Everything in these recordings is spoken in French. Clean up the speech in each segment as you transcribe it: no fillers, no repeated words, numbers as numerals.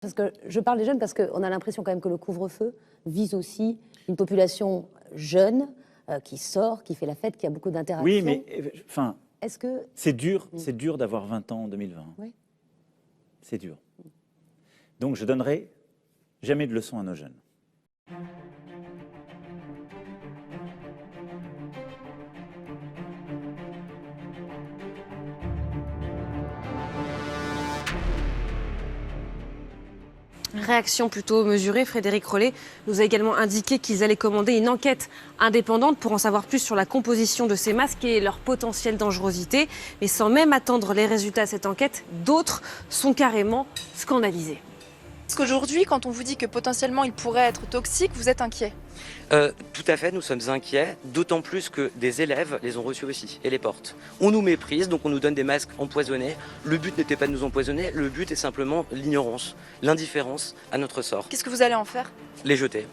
Parce que je parle des jeunes parce qu'on a l'impression quand même que le couvre-feu vise aussi une population jeune qui sort, qui fait la fête, qui a beaucoup d'interactions. Oui, mais enfin, est-ce que c'est dur d'avoir 20 ans en 2020. Oui. C'est dur. Donc je donnerai jamais de leçons à nos jeunes. Réaction plutôt mesurée, Frédéric Rollet nous a également indiqué qu'ils allaient commander une enquête indépendante pour en savoir plus sur la composition de ces masques et leur potentielle dangerosité. Mais sans même attendre les résultats de cette enquête, d'autres sont carrément scandalisés. Est-ce qu'aujourd'hui, quand on vous dit que potentiellement il pourrait être toxique, vous êtes inquiet? Tout à fait, nous sommes inquiets, d'autant plus que des élèves les ont reçus aussi et les portent. On nous méprise, donc on nous donne des masques empoisonnés. Le but n'était pas de nous empoisonner, le but est simplement l'ignorance, l'indifférence à notre sort. Qu'est-ce que vous allez en faire? Les jeter,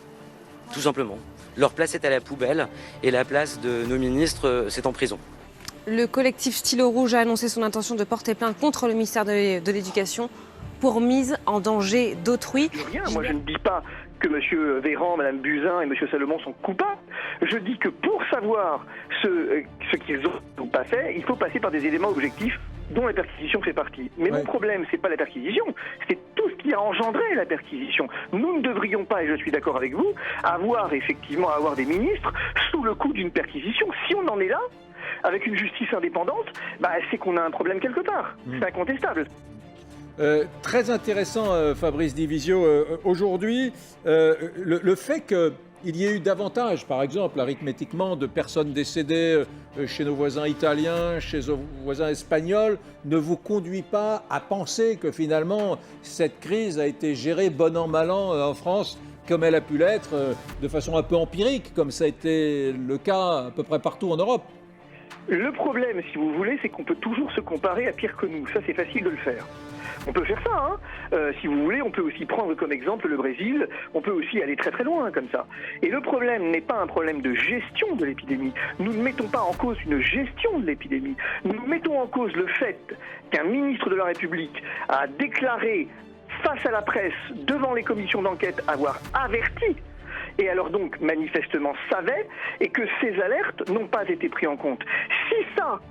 tout simplement. Leur place est à la poubelle et la place de nos ministres, c'est en prison. Le collectif Stylo Rouge a annoncé son intention de porter plainte contre le ministère de l'Éducation pour mise en danger d'autrui. Rien, moi je ne dis pas que M. Véran, Mme Buzyn et M. Salomon sont coupables. Je dis que pour savoir ce qu'ils ont ou pas fait, il faut passer par des éléments objectifs dont la perquisition fait partie. Mais mon problème, c'est pas la perquisition, c'est tout ce qui a engendré la perquisition. Nous ne devrions pas, et je suis d'accord avec vous, avoir des ministres sous le coup d'une perquisition. Si on en est là, avec une justice indépendante, c'est qu'on a un problème quelque part. C'est incontestable. Très intéressant, Fabrice Divisio. Aujourd'hui, le fait qu'il y ait eu davantage, par exemple, arithmétiquement, de personnes décédées chez nos voisins italiens, chez nos voisins espagnols, ne vous conduit pas à penser que finalement, cette crise a été gérée bon an, mal an en France, comme elle a pu l'être, de façon un peu empirique, comme ça a été le cas à peu près partout en Europe. Le problème, si vous voulez, c'est qu'on peut toujours se comparer à pire que nous. Ça, c'est facile de le faire. On peut faire ça, si vous voulez, on peut aussi prendre comme exemple le Brésil, on peut aussi aller très très loin comme ça. Et le problème n'est pas un problème de gestion de l'épidémie. Nous ne mettons pas en cause une gestion de l'épidémie. Nous mettons en cause le fait qu'un ministre de la République a déclaré face à la presse, devant les commissions d'enquête, avoir averti, et alors donc manifestement savait, et que ces alertes n'ont pas été prises en compte. Si ça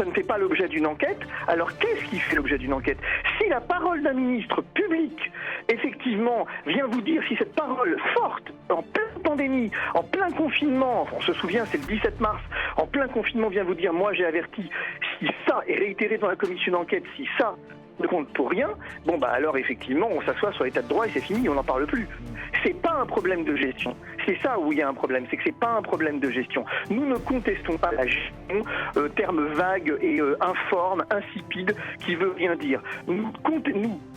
ne fait pas l'objet d'une enquête, alors qu'est-ce qui fait l'objet d'une enquête? Si la parole d'un ministre public, effectivement, vient vous dire, si cette parole forte, en pleine pandémie, en plein confinement, on se souvient, c'est le 17 mars, en plein confinement vient vous dire, moi j'ai averti, si ça est réitéré dans la commission d'enquête, si ça ne compte pour rien, alors effectivement, on s'assoit sur l'état de droit et c'est fini, on n'en parle plus. C'est pas un problème de gestion. C'est ça où il y a un problème, c'est que c'est pas un problème de gestion. Nous ne contestons pas la gestion, terme vague et informe, insipide, qui veut rien dire. Nous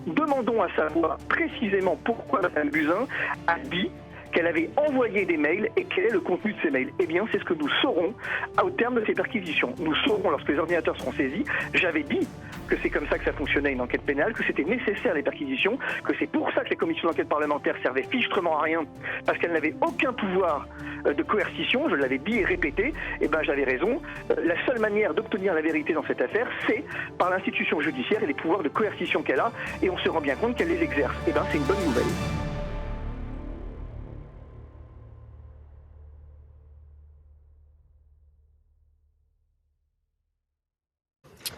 demandons à savoir précisément pourquoi Mme Buzyn a dit qu'elle avait envoyé des mails et quel est le contenu de ces mails. Eh bien, c'est ce que nous saurons au terme de ces perquisitions. Nous saurons lorsque les ordinateurs seront saisis. J'avais dit que c'est comme ça que ça fonctionnait une enquête pénale, que c'était nécessaire les perquisitions, que c'est pour ça que les commissions d'enquête parlementaires servaient fichtrement à rien, parce qu'elles n'avaient aucun pouvoir de coercition, je l'avais dit et répété, j'avais raison. La seule manière d'obtenir la vérité dans cette affaire, c'est par l'institution judiciaire et les pouvoirs de coercition qu'elle a, et on se rend bien compte qu'elle les exerce. C'est une bonne nouvelle.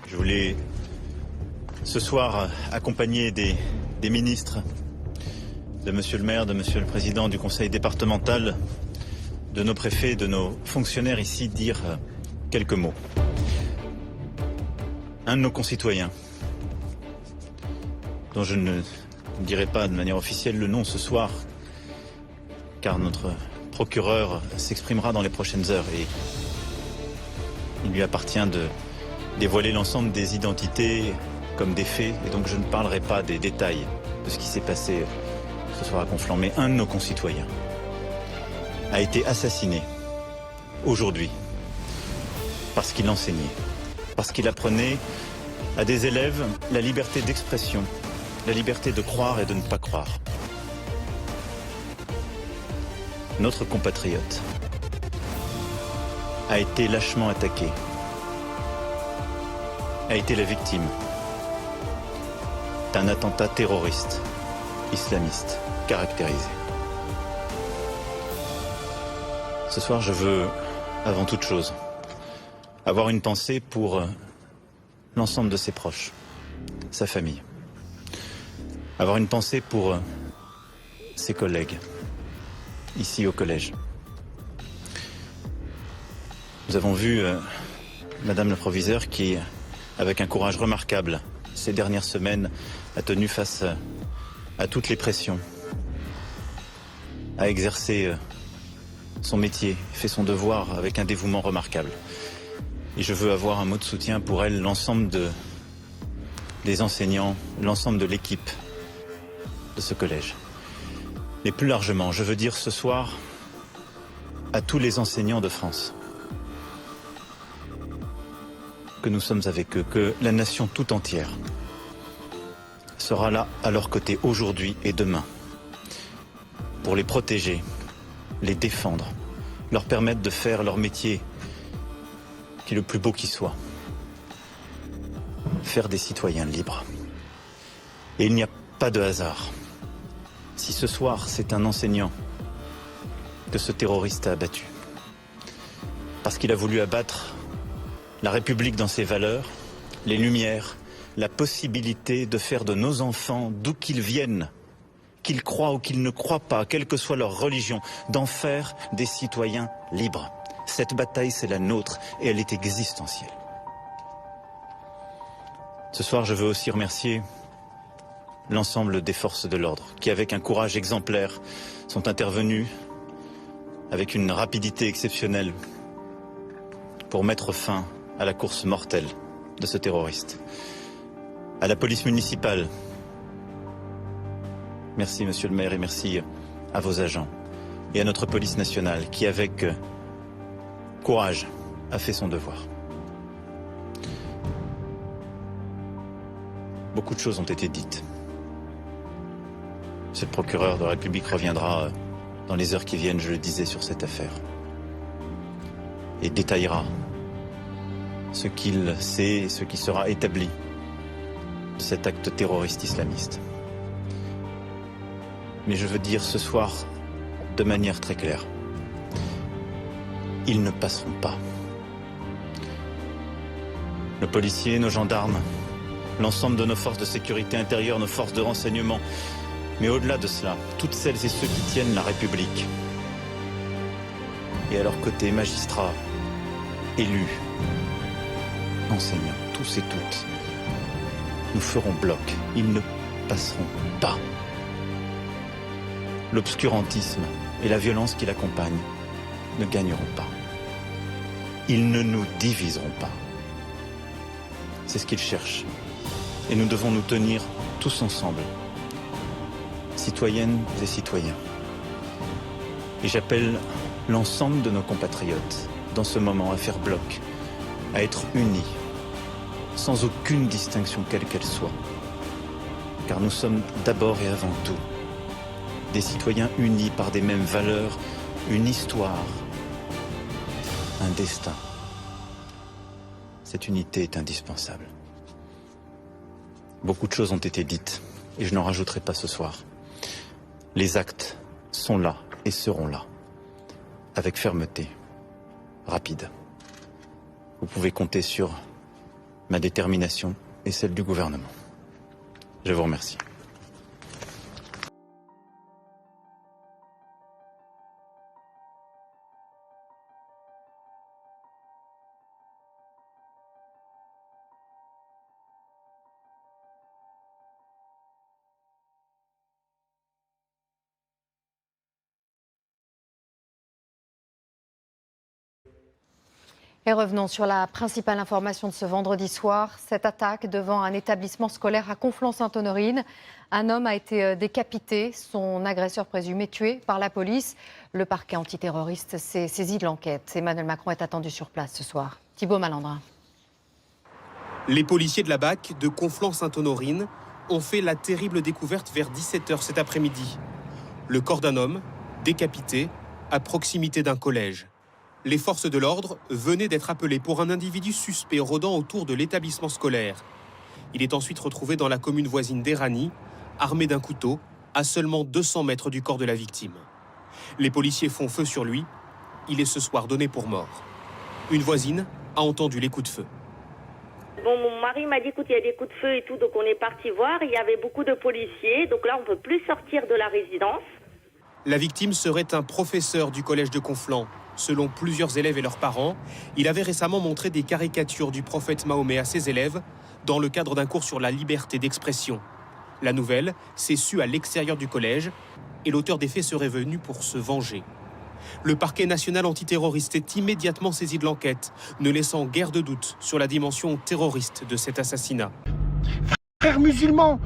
Je voulais ce soir accompagner des ministres, de Monsieur le maire, de Monsieur le président du conseil départemental, de nos préfets, de nos fonctionnaires ici, dire quelques mots. Un de nos concitoyens, dont je ne dirai pas de manière officielle le nom ce soir, car notre procureur s'exprimera dans les prochaines heures et il lui appartient de dévoiler l'ensemble des identités comme des faits, et donc je ne parlerai pas des détails de ce qui s'est passé ce soir à Conflans, mais un de nos concitoyens a été assassiné aujourd'hui parce qu'il enseignait, parce qu'il apprenait à des élèves la liberté d'expression, la liberté de croire et de ne pas croire. Notre compatriote a été lâchement attaqué, a été la victime d'un attentat terroriste islamiste caractérisé. Ce soir, je veux, avant toute chose, avoir une pensée pour l'ensemble de ses proches, sa famille. Avoir une pensée pour ses collègues, ici au collège. Nous avons vu Madame le proviseur qui, avec un courage remarquable, ces dernières semaines, a tenu face à toutes les pressions, a exercé son métier, fait son devoir avec un dévouement remarquable. Et je veux avoir un mot de soutien pour elle, l'ensemble des enseignants, l'ensemble de l'équipe de ce collège. Mais plus largement, je veux dire ce soir à tous les enseignants de France que nous sommes avec eux, que la nation tout entière sera là à leur côté aujourd'hui et demain pour les protéger, les défendre, leur permettre de faire leur métier qui est le plus beau qui soit. Faire des citoyens libres. Et il n'y a pas de hasard. Si ce soir, c'est un enseignant que ce terroriste a abattu, parce qu'il a voulu abattre la République dans ses valeurs, les Lumières, la possibilité de faire de nos enfants, d'où qu'ils viennent, qu'ils croient ou qu'ils ne croient pas, quelle que soit leur religion, d'en faire des citoyens libres. Cette bataille, c'est la nôtre et elle est existentielle. Ce soir, je veux aussi remercier l'ensemble des forces de l'ordre qui, avec un courage exemplaire, sont intervenus avec une rapidité exceptionnelle pour mettre fin à la course mortelle de ce terroriste. À la police municipale, merci monsieur le maire et merci à vos agents. Et à notre police nationale qui, avec courage, a fait son devoir. Beaucoup de choses ont été dites. Monsieur le procureur de la République reviendra dans les heures qui viennent, je le disais, sur cette affaire. Et détaillera ce qu'il sait et ce qui sera établi de cet acte terroriste islamiste. Mais je veux dire ce soir, de manière très claire, ils ne passeront pas. Nos policiers, nos gendarmes, l'ensemble de nos forces de sécurité intérieure, nos forces de renseignement, mais au-delà de cela, toutes celles et ceux qui tiennent la République. Et à leur côté, magistrats, élus, enseignants, tous et toutes, nous ferons bloc. Ils ne passeront pas. L'obscurantisme et la violence qui l'accompagnent ne gagneront pas. Ils ne nous diviseront pas. C'est ce qu'ils cherchent. Et nous devons nous tenir tous ensemble, citoyennes et citoyens. Et j'appelle l'ensemble de nos compatriotes, dans ce moment, à faire bloc, à être unis, sans aucune distinction quelle qu'elle soit. Car nous sommes d'abord et avant tout des citoyens unis par des mêmes valeurs, une histoire, un destin. Cette unité est indispensable. Beaucoup de choses ont été dites, et je n'en rajouterai pas ce soir. Les actes sont là et seront là, avec fermeté, rapide. Vous pouvez compter sur ma détermination et celle du gouvernement. Je vous remercie. Et revenons sur la principale information de ce vendredi soir. Cette attaque devant un établissement scolaire à Conflans-Sainte-Honorine. Un homme a été décapité, son agresseur présumé tué par la police. Le parquet antiterroriste s'est saisi de l'enquête. Emmanuel Macron est attendu sur place ce soir. Thibaut Malandrin. Les policiers de la BAC de Conflans-Sainte-Honorine ont fait la terrible découverte vers 17h cet après-midi. Le corps d'un homme, décapité, à proximité d'un collège. Les forces de l'ordre venaient d'être appelées pour un individu suspect rôdant autour de l'établissement scolaire. Il est ensuite retrouvé dans la commune voisine d'Erani, armé d'un couteau, à seulement 200 mètres du corps de la victime. Les policiers font feu sur lui. Il est ce soir donné pour mort. Une voisine a entendu les coups de feu. Bon, mon mari m'a dit, écoute, il y a des coups de feu et tout, donc on est parti voir. Il y avait beaucoup de policiers, donc là, on ne peut plus sortir de la résidence. La victime serait un professeur du collège de Conflans. Selon plusieurs élèves et leurs parents, il avait récemment montré des caricatures du prophète Mahomet à ses élèves dans le cadre d'un cours sur la liberté d'expression. La nouvelle s'est sue à l'extérieur du collège et l'auteur des faits serait venu pour se venger. Le parquet national antiterroriste est immédiatement saisi de l'enquête, ne laissant guère de doute sur la dimension terroriste de cet assassinat. Frères musulmans,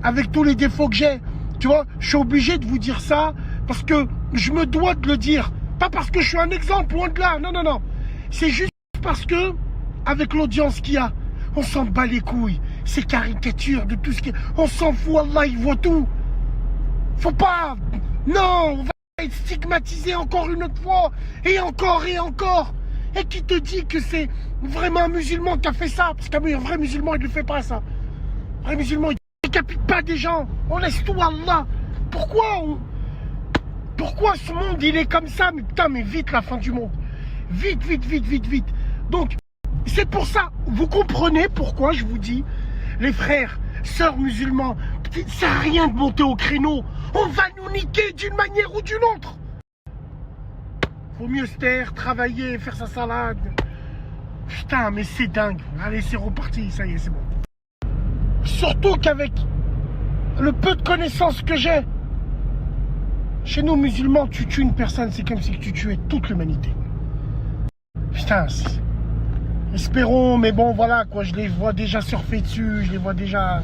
avec tous les défauts que j'ai, tu vois, je suis obligé de vous dire ça parce que je me dois de le dire. Pas parce que je suis un exemple, loin de là, non, non, non. C'est juste parce que, avec l'audience qu'il y a, on s'en bat les couilles. Ces caricatures de tout ce qui... On s'en fout, Allah, il voit tout. Faut pas... Non, on va être stigmatisé encore une autre fois, et encore et encore. Et qui te dit que c'est vraiment un musulman qui a fait ça? Parce qu'un vrai musulman, il ne fait pas ça. Un vrai musulman, il ne décapite pas des gens. On laisse tout à Allah. Pourquoi ce monde, il est comme ça? Mais putain, mais vite la fin du monde. Vite, vite, vite, vite, vite. Donc, c'est pour ça, vous comprenez pourquoi je vous dis, les frères, sœurs musulmans, ça sert à rien de monter au créneau. On va nous niquer d'une manière ou d'une autre. Faut mieux se taire, travailler, faire sa salade. Putain, mais c'est dingue. Allez, c'est reparti, ça y est, c'est bon. Surtout qu'avec le peu de connaissances que j'ai, chez nous musulmans, tu tues une personne, c'est comme si tu tuais toute l'humanité. Putain, espérons, mais bon, voilà, quoi, je les vois déjà surfer dessus, je les vois déjà...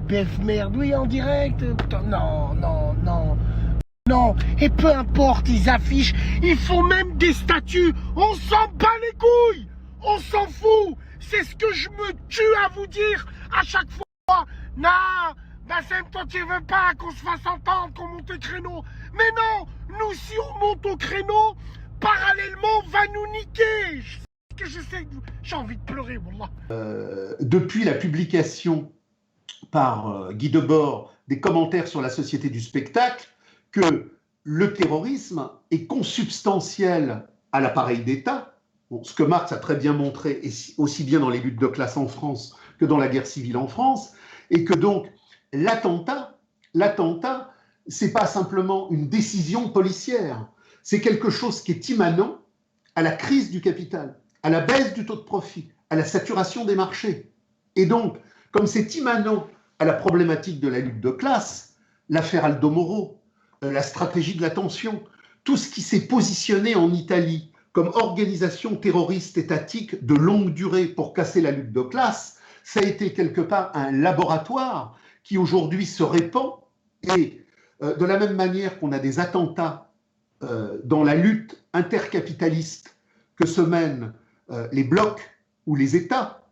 BF merde, oui, en direct, putain, non, non, non, non, et peu importe, ils affichent, ils font même des statuts, on s'en bat les couilles, on s'en fout, c'est ce que je me tue à vous dire à chaque fois. Non, Bassem, toi tu veux pas qu'on se fasse entendre, qu'on monte au créneau, mais non, nous si on monte au créneau, parallèlement, on va nous niquer. Que je sais, j'ai envie de pleurer, wallah. Depuis la publication par Guy Debord des commentaires sur la société du spectacle, que le terrorisme est consubstantiel à l'appareil d'État, bon, ce que Marx a très bien montré, aussi bien dans les luttes de classe en France que dans la guerre civile en France, et que donc l'attentat, c'est pas simplement une décision policière, c'est quelque chose qui est immanent à la crise du capital, à la baisse du taux de profit, à la saturation des marchés. Et donc, comme c'est immanent à la problématique de la lutte de classe, l'affaire Aldo Moro, la stratégie de l'attention, tout ce qui s'est positionné en Italie comme organisation terroriste étatique de longue durée pour casser la lutte de classe, ça a été quelque part un laboratoire qui aujourd'hui se répand. Et de la même manière qu'on a des attentats dans la lutte intercapitaliste que se mènent les blocs ou les États,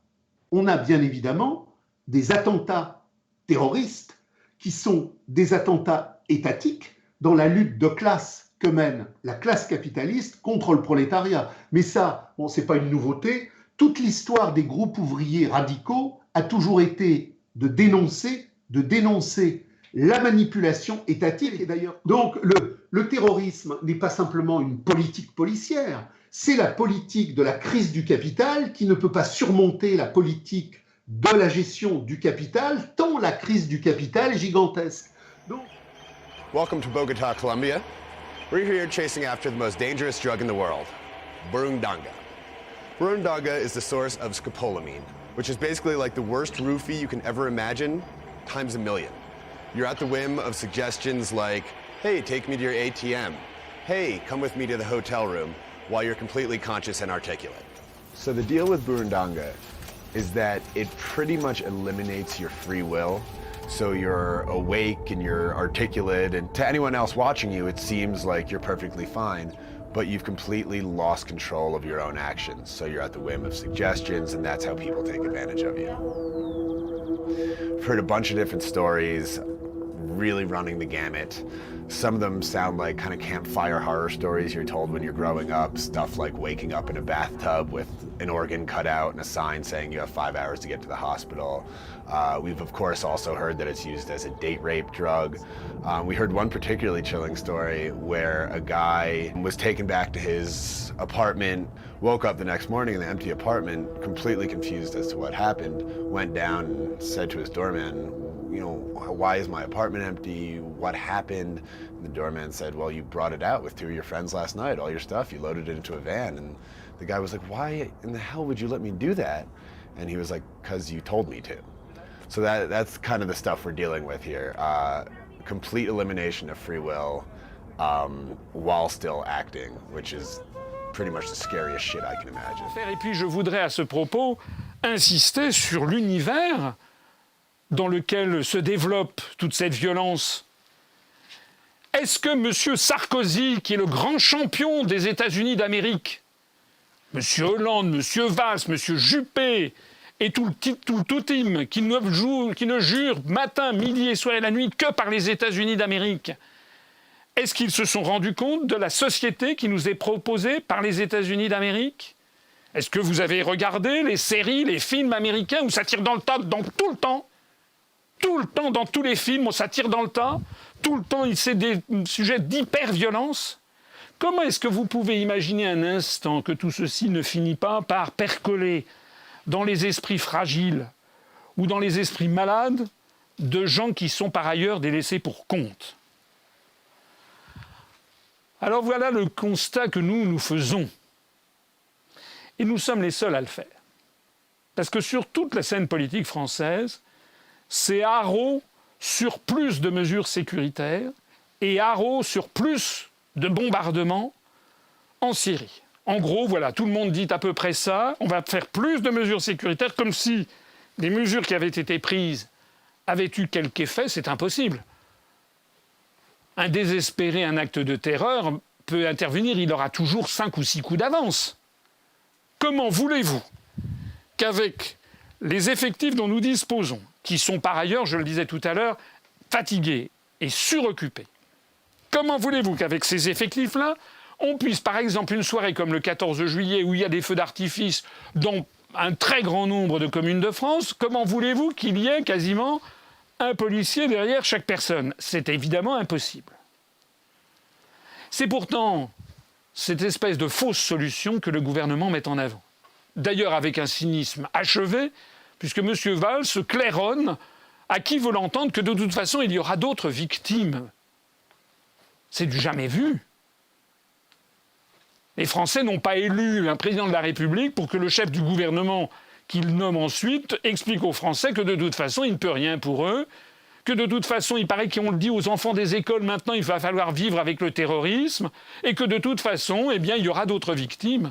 on a bien évidemment des attentats terroristes qui sont des attentats étatiques dans la lutte de classe que mène la classe capitaliste contre le prolétariat. Mais ça, bon, c'est pas une nouveauté. Toute l'histoire des groupes ouvriers radicaux a toujours été de dénoncer la manipulation étatique. Et d'ailleurs, donc le terrorisme n'est pas simplement une politique policière, c'est la politique de la crise du capital qui ne peut pas surmonter la politique de la gestion du capital, tant la crise du capital est gigantesque. Donc... Welcome to Bogota, Colombia. We're here chasing after the most dangerous drug in the world, burundanga. Burundanga is the source of scopolamine, which is basically like the worst roofie you can ever imagine, times a million. You're at the whim of suggestions like, hey, take me to your ATM. Hey, come with me to the hotel room, while you're completely conscious and articulate. So the deal with burundanga is that it pretty much eliminates your free will. So you're awake and you're articulate, and to anyone else watching you, it seems like you're perfectly fine, but you've completely lost control of your own actions. So you're at the whim of suggestions, and that's how people take advantage of you. I've heard a bunch of different stories, really running the gamut. Some of them sound like kind of campfire horror stories you're told when you're growing up, stuff like waking up in a bathtub with an organ cut out and a sign saying you have 5 hours to get to the hospital. We've of course also heard that it's used as a date rape drug. We heard one particularly chilling story where a guy was taken back to his apartment, woke up the next morning in the empty apartment, completely confused as to what happened, went down and said to his doorman, you know, why is my apartment empty? What happened? And the doorman said, well, you brought it out with 2 of your friends last night, all your stuff, you loaded it into a van. And the guy was like, why in the hell would you let me do that? And he was like, because you told me to. So that's kind of the stuff we're dealing with here. Complete elimination of free will while still acting, which is pretty much the scariest shit I can imagine. Et puis je voudrais à ce propos insister sur l'univers dans lequel se développe toute cette violence. Est-ce que M. Sarkozy, qui est le grand champion des États-Unis d'Amérique, M. Hollande, M. Valls, M. Juppé et tout le team qui ne jure matin, midi et soir et la nuit que par les États-Unis d'Amérique, est-ce qu'ils se sont rendus compte de la société qui nous est proposée par les États-Unis d'Amérique? Est-ce que vous avez regardé les séries, les films américains où ça tire dans le tas tout le temps? Tout le temps, dans tous les films, ça tire dans le tas. Tout le temps, c'est des sujets d'hyper-violence. Comment est-ce que vous pouvez imaginer un instant que tout ceci ne finit pas par percoler dans les esprits fragiles ou dans les esprits malades de gens qui sont par ailleurs des laissés pour compte? Alors voilà le constat que nous faisons. Et nous sommes les seuls à le faire. Parce que sur toute la scène politique française, c'est haro sur plus de mesures sécuritaires et haro sur plus de bombardements en Syrie. En gros, voilà, tout le monde dit à peu près ça. On va faire plus de mesures sécuritaires, comme si les mesures qui avaient été prises avaient eu quelque effet. C'est impossible. Un désespéré, un acte de terreur peut intervenir, il aura toujours 5 ou 6 coups d'avance. Comment voulez-vous qu'avec les effectifs dont nous disposons, qui sont par ailleurs, je le disais tout à l'heure, fatigués et suroccupés, comment voulez-vous qu'avec ces effectifs-là, on puisse, par exemple, une soirée comme le 14 juillet, où il y a des feux d'artifice dans un très grand nombre de communes de France, comment voulez-vous qu'il y ait quasiment un policier derrière chaque personne? C'est évidemment impossible. C'est pourtant cette espèce de fausse solution que le gouvernement met en avant. D'ailleurs avec un cynisme achevé, puisque M. Valls se claironne à qui veut l'entendre que de toute façon il y aura d'autres victimes. C'est du jamais vu. Les Français n'ont pas élu un président de la République pour que le chef du gouvernement qu'il nomme ensuite explique aux Français que de toute façon il ne peut rien pour eux, que de toute façon il paraît qu'on le dit aux enfants des écoles maintenant il va falloir vivre avec le terrorisme et que de toute façon eh bien, il y aura d'autres victimes.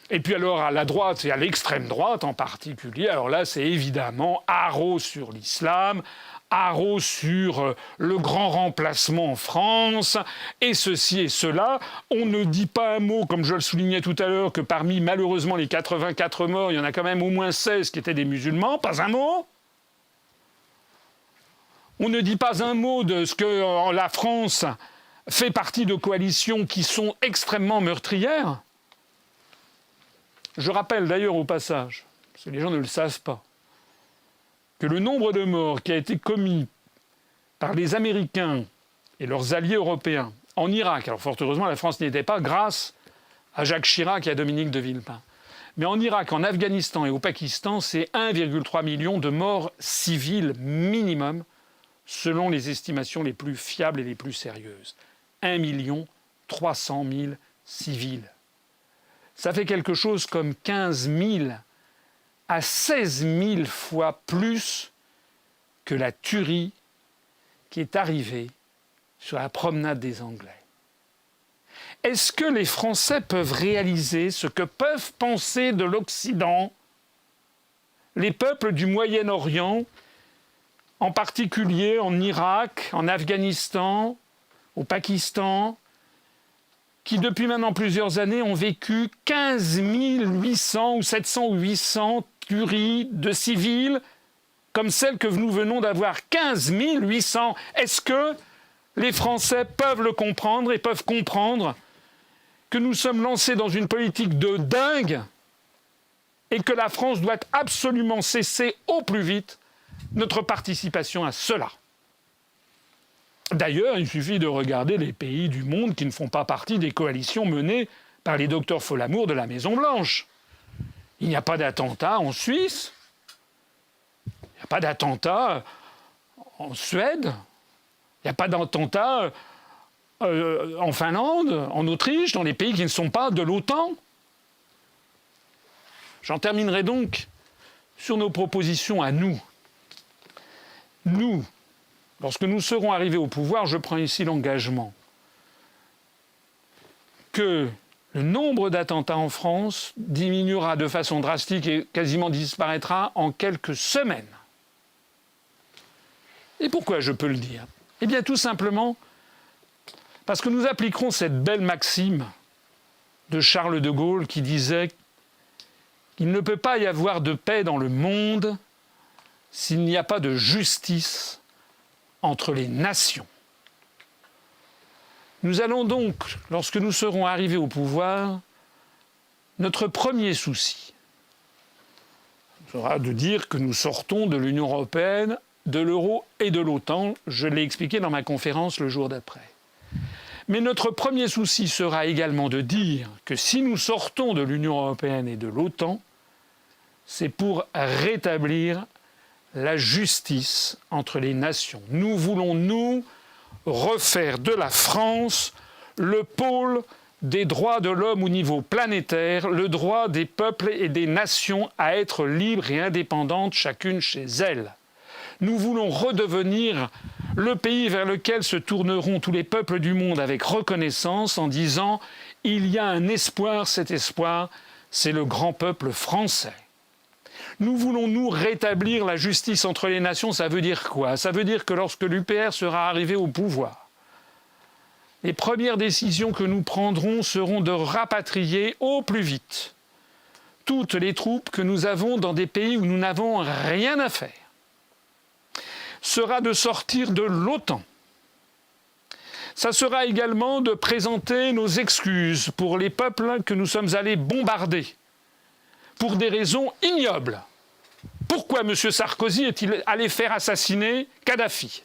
Et puis alors à la droite et à l'extrême droite en particulier, alors là c'est évidemment haro sur l'islam, haro sur le grand remplacement en France, et ceci et cela. On ne dit pas un mot, comme je le soulignais tout à l'heure, que parmi malheureusement les 84 morts, il y en a quand même au moins 16 qui étaient des musulmans, pas un mot. On ne dit pas un mot de ce que la France fait partie de coalitions qui sont extrêmement meurtrières. Je rappelle d'ailleurs au passage, parce que les gens ne le savent pas, que le nombre de morts qui a été commis par les Américains et leurs alliés européens en Irak, alors fort heureusement la France n'y était pas grâce à Jacques Chirac et à Dominique de Villepin, mais en Irak, en Afghanistan et au Pakistan, c'est 1,3 million de morts civiles minimum, selon les estimations les plus fiables et les plus sérieuses. 1 300 000 civils. Ça fait quelque chose comme 15 000 à 16 000 fois plus que la tuerie qui est arrivée sur la promenade des Anglais. Est-ce que les Français peuvent réaliser ce que peuvent penser de l'Occident les peuples du Moyen-Orient, en particulier en Irak, en Afghanistan, au Pakistan, qui depuis maintenant plusieurs années ont vécu 15 800 ou 700 ou 800 tueries de civils comme celle que nous venons d'avoir, 15 800. Est-ce que les Français peuvent le comprendre et peuvent comprendre que nous sommes lancés dans une politique de dingue et que la France doit absolument cesser au plus vite notre participation à cela? D'ailleurs, il suffit de regarder les pays du monde qui ne font pas partie des coalitions menées par les docteurs Folamour de la Maison-Blanche. Il n'y a pas d'attentat en Suisse, il n'y a pas d'attentat en Suède, il n'y a pas d'attentat en Finlande, en Autriche, dans les pays qui ne sont pas de l'OTAN. J'en terminerai donc sur nos propositions à nous. Nous, lorsque nous serons arrivés au pouvoir, je prends ici l'engagement que le nombre d'attentats en France diminuera de façon drastique et quasiment disparaîtra en quelques semaines. Et pourquoi je peux le dire? Eh bien tout simplement parce que nous appliquerons cette belle maxime de Charles de Gaulle qui disait qu'il ne peut pas y avoir de paix dans le monde s'il n'y a pas de justice entre les nations. Nous allons donc, lorsque nous serons arrivés au pouvoir, notre premier souci sera de dire que nous sortons de l'Union européenne, de l'euro et de l'OTAN. Je l'ai expliqué dans ma conférence le jour d'après. Mais notre premier souci sera également de dire que si nous sortons de l'Union européenne et de l'OTAN, c'est pour rétablir la justice entre les nations. Nous voulons, nous, refaire de la France le pôle des droits de l'homme au niveau planétaire, le droit des peuples et des nations à être libres et indépendantes chacune chez elles. Nous voulons redevenir le pays vers lequel se tourneront tous les peuples du monde avec reconnaissance en disant « il y a un espoir, cet espoir, c'est le grand peuple français ». Nous voulons, nous, rétablir la justice entre les nations. Ça veut dire quoi? Ça veut dire que lorsque l'UPR sera arrivé au pouvoir, les premières décisions que nous prendrons seront de rapatrier au plus vite toutes les troupes que nous avons dans des pays où nous n'avons rien à faire. Sera de sortir de l'OTAN. Ça sera également de présenter nos excuses pour les peuples que nous sommes allés bombarder pour des raisons ignobles. Pourquoi M. Sarkozy est-il allé faire assassiner Kadhafi?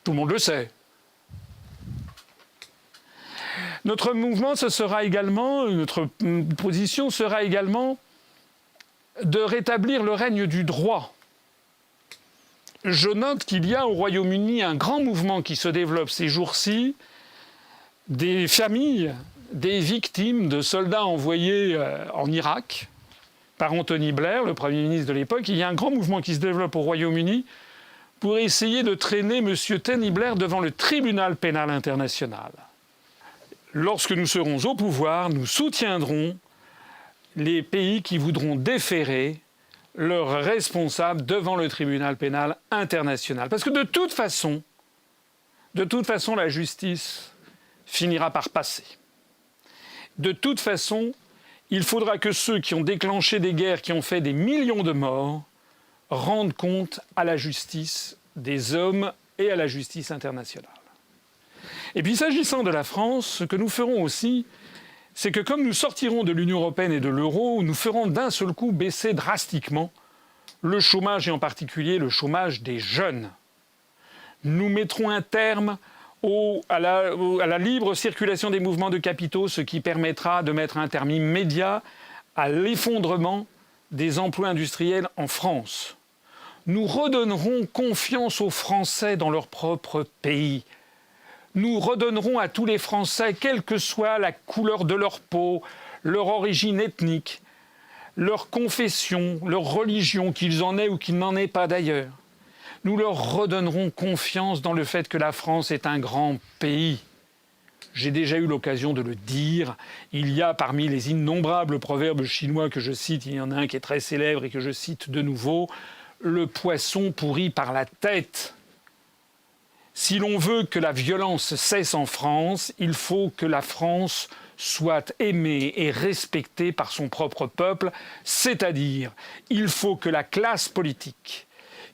Tout le monde le sait. Notre mouvement, notre position sera également de rétablir le règne du droit. Je note qu'il y a au Royaume-Uni un grand mouvement qui se développe ces jours-ci, des familles des victimes de soldats envoyés en Irak par Anthony Blair, le Premier ministre de l'époque. Il y a un grand mouvement qui se développe au Royaume-Uni pour essayer de traîner M. Tony Blair devant le tribunal pénal international. Lorsque nous serons au pouvoir, nous soutiendrons les pays qui voudront déférer leurs responsables devant le tribunal pénal international. Parce que de toute façon, la justice finira par passer. De toute façon, il faudra que ceux qui ont déclenché des guerres, qui ont fait des millions de morts, rendent compte à la justice des hommes et à la justice internationale. Et puis s'agissant de la France, ce que nous ferons aussi, c'est que comme nous sortirons de l'Union européenne et de l'euro, nous ferons d'un seul coup baisser drastiquement le chômage et en particulier le chômage des jeunes. Nous mettrons un terme à la libre circulation des mouvements de capitaux, ce qui permettra de mettre un terme immédiat à l'effondrement des emplois industriels en France. Nous redonnerons confiance aux Français dans leur propre pays. Nous redonnerons à tous les Français, quelle que soit la couleur de leur peau, leur origine ethnique, leur confession, leur religion, qu'ils en aient ou qu'ils n'en aient pas d'ailleurs. Nous leur redonnerons confiance dans le fait que la France est un grand pays. J'ai déjà eu l'occasion de le dire. Il y a parmi les innombrables proverbes chinois que je cite, il y en a un qui est très célèbre et que je cite de nouveau, le poisson pourrit par la tête. Si l'on veut que la violence cesse en France, il faut que la France soit aimé et respecté par son propre peuple, c'est-à-dire il faut que la classe politique,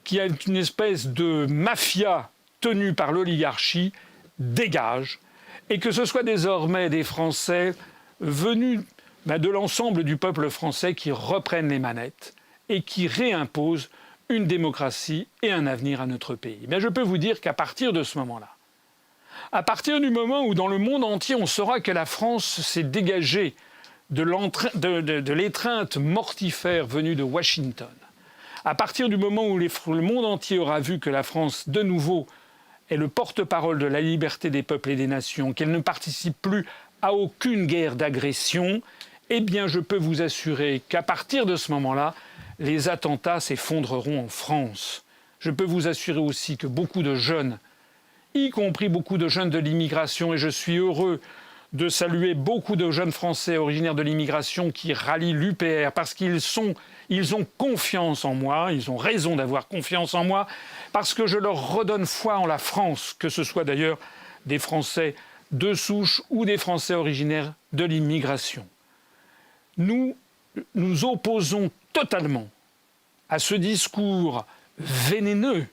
qui est une espèce de mafia tenue par l'oligarchie, dégage, et que ce soit désormais des Français venus de l'ensemble du peuple français qui reprennent les manettes et qui réimposent une démocratie et un avenir à notre pays. Mais je peux vous dire qu'à partir de ce moment-là, à partir du moment où dans le monde entier on saura que la France s'est dégagée de l'étreinte mortifère venue de Washington, à partir du moment où le monde entier aura vu que la France, de nouveau, est le porte-parole de la liberté des peuples et des nations, qu'elle ne participe plus à aucune guerre d'agression, eh bien je peux vous assurer qu'à partir de ce moment-là, les attentats s'effondreront en France. Je peux vous assurer aussi que beaucoup de jeunes, y compris beaucoup de jeunes de l'immigration, et je suis heureux de saluer beaucoup de jeunes Français originaires de l'immigration qui rallient l'UPR parce qu'ils ont confiance en moi, ils ont raison d'avoir confiance en moi, parce que je leur redonne foi en la France, que ce soit d'ailleurs des Français de souche ou des Français originaires de l'immigration. Nous nous opposons totalement à ce discours vénéneux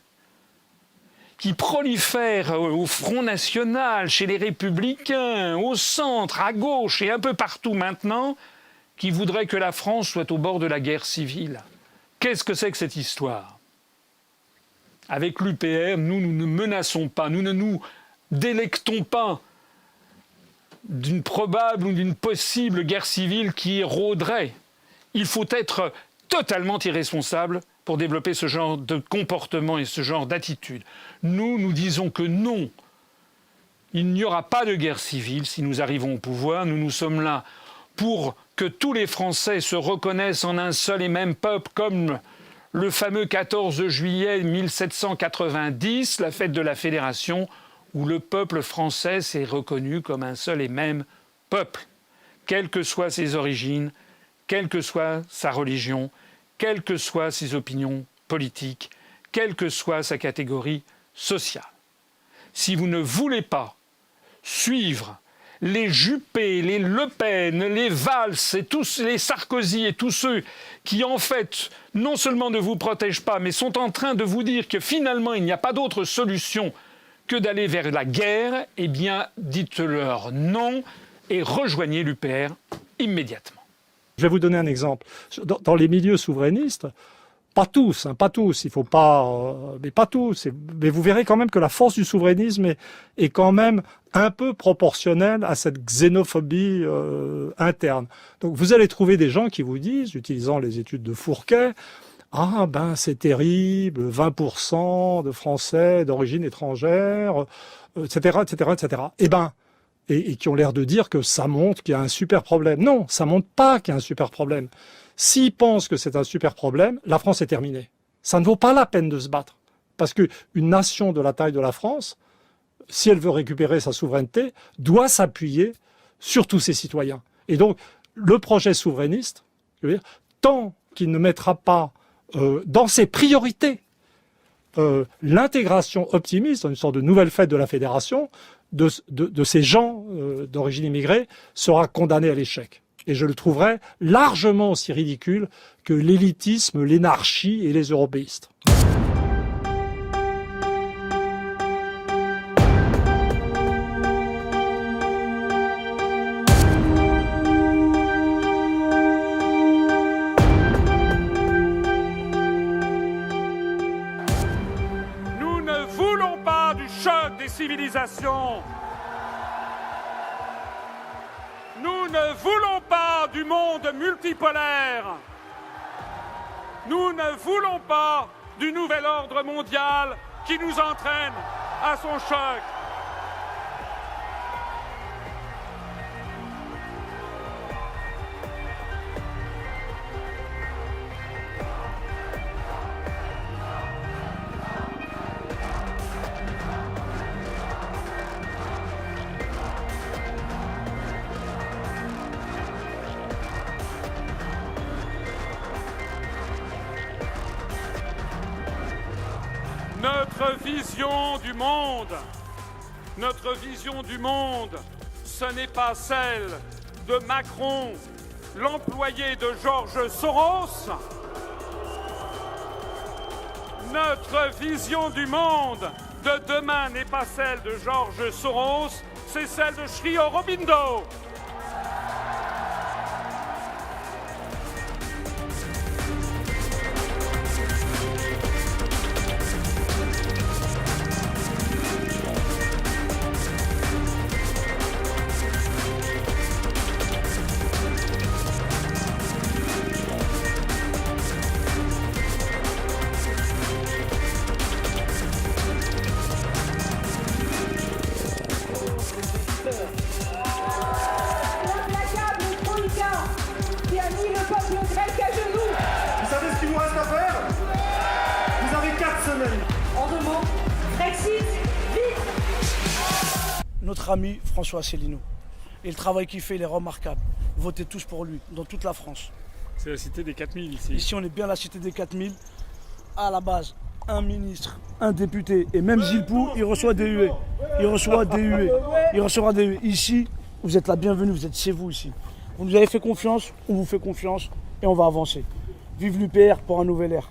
qui prolifère au Front National, chez les Républicains, au centre, à gauche et un peu partout maintenant, qui voudrait que la France soit au bord de la guerre civile. Qu'est-ce que c'est que cette histoire? Avec l'UPR, nous ne menaçons pas, nous ne nous délectons pas d'une probable ou d'une possible guerre civile qui rôderait. Il faut être totalement irresponsable pour développer ce genre de comportement et ce genre d'attitude. Nous disons que non, il n'y aura pas de guerre civile si nous arrivons au pouvoir. Nous sommes là pour que tous les Français se reconnaissent en un seul et même peuple, comme le fameux 14 juillet 1790, la fête de la Fédération, où le peuple français s'est reconnu comme un seul et même peuple, quelles que soient ses origines, quelle que soit sa religion, quelles que soient ses opinions politiques, quelle que soit sa catégorie sociale. Si vous ne voulez pas suivre les Juppé, les Le Pen, les Valls et tous les Sarkozy et tous ceux qui en fait non seulement ne vous protègent pas, mais sont en train de vous dire que finalement il n'y a pas d'autre solution que d'aller vers la guerre, eh bien dites-leur non et rejoignez l'UPR immédiatement. Je vais vous donner un exemple. Dans les milieux souverainistes, pas tous, il faut pas, mais pas tous. Mais vous verrez quand même que la force du souverainisme est quand même un peu proportionnelle à cette xénophobie interne. Donc vous allez trouver des gens qui vous disent, utilisant les études de Fourquet, ah ben c'est terrible, 20% de Français d'origine étrangère, etc., etc., etc. Et qui ont l'air de dire que ça montre qu'il y a un super problème. Non, ça montre pas qu'il y a un super problème. S'ils pensent que c'est un super problème, la France est terminée. Ça ne vaut pas la peine de se battre. Parce qu'une nation de la taille de la France, si elle veut récupérer sa souveraineté, doit s'appuyer sur tous ses citoyens. Et donc, le projet souverainiste, je veux dire, tant qu'il ne mettra pas dans ses priorités l'intégration optimiste, dans une sorte de nouvelle fête de la fédération, de ces gens d'origine immigrée, sera condamné à l'échec. Et je le trouverais largement aussi ridicule que l'élitisme, l'énarchie et les européistes. Nous ne voulons pas du choc des civilisations. Nous ne voulons pas du monde multipolaire. Nous ne voulons pas du nouvel ordre mondial qui nous entraîne à son choc. Notre vision du monde, ce n'est pas celle de Macron, l'employé de Georges Soros. Notre vision du monde de demain n'est pas celle de Georges Soros, c'est celle de Sri Aurobindo. Notre ami François Asselineau. Et le travail qu'il fait, il est remarquable. Votez tous pour lui, dans toute la France. C'est la cité des 4000 ici. Ici, on est bien la cité des 4000. À la base, un ministre, un député, et même Gilles Pou, il reçoit des huées. Il reçoit des huées. Il recevra des huées. Ici, vous êtes la bienvenue, vous êtes chez vous ici. Vous nous avez fait confiance, on vous fait confiance, et on va avancer. Vive l'UPR pour un nouvel ère.